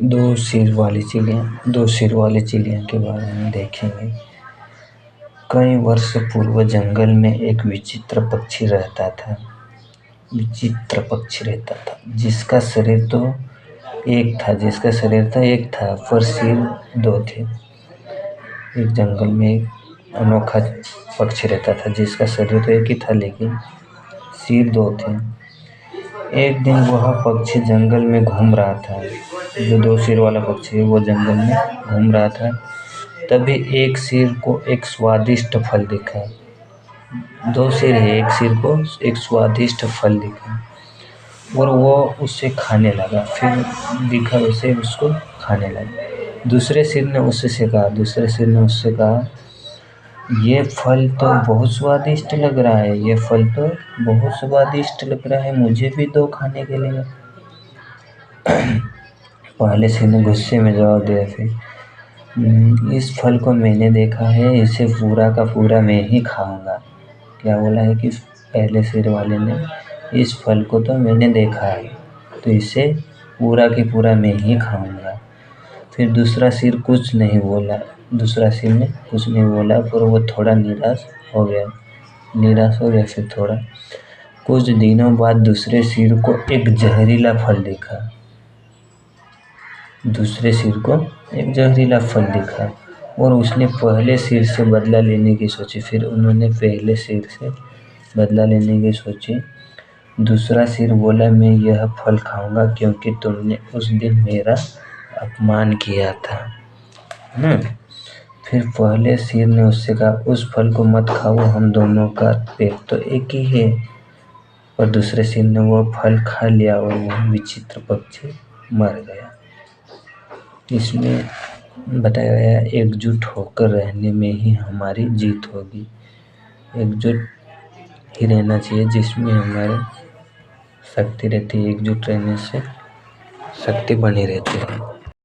दो सिर वाली चिड़िया के बारे में देखेंगे। कई वर्ष पूर्व जंगल में एक विचित्र पक्षी रहता था, जिसका शरीर तो एक था पर सिर दो थे। एक जंगल में एक अनोखा पक्षी रहता था जिसका शरीर तो एक ही था लेकिन सिर दो थे। एक दिन वह पक्षी जंगल में घूम रहा था, जो दो सिर वाला पक्षी है वो जंगल में घूम रहा था। तभी एक सिर को एक स्वादिष्ट फल दिखा। दो सिर है, एक सिर को एक स्वादिष्ट फल दिखा और वो उसे खाने लगा। फिर दिखा उसे उसको खाने लगा। दूसरे सिर ने उससे कहा, ये फल तो बहुत स्वादिष्ट लग रहा है, मुझे भी दो खाने के लिए। पहले सिर ने गुस्से में जवाब दिया, फिर इस फल को मैंने देखा है, इसे पूरा का पूरा मैं ही खाऊंगा। क्या बोला है कि पहले सिर वाले ने, इस फल को तो मैंने देखा है तो इसे पूरा की पूरा मैं ही खाऊंगा। फिर दूसरा सिर ने कुछ नहीं बोला पर वो थोड़ा निराश हो गया। फिर थोड़ा कुछ दिनों बाद दूसरे सिर को एक जहरीला फल दिखा और उसने पहले सिर से बदला लेने की सोची। फिर उन्होंने पहले सिर से बदला लेने की सोची। दूसरा सिर बोला, मैं यह फल खाऊंगा क्योंकि तुमने उस दिन मेरा अपमान किया था। फिर पहले सिर ने उससे कहा, उस फल को मत खाओ, हम दोनों का पेट तो एक ही है। और दूसरे सिर ने वो फल खा लिया और वो विचित्र पक्षी मर गया। इसमें बताया गया, एकजुट होकर रहने में ही हमारी जीत होगी। एकजुट ही रहना चाहिए, जिसमें हमारी शक्ति रहती है। एकजुट रहने से शक्ति बनी रहती है।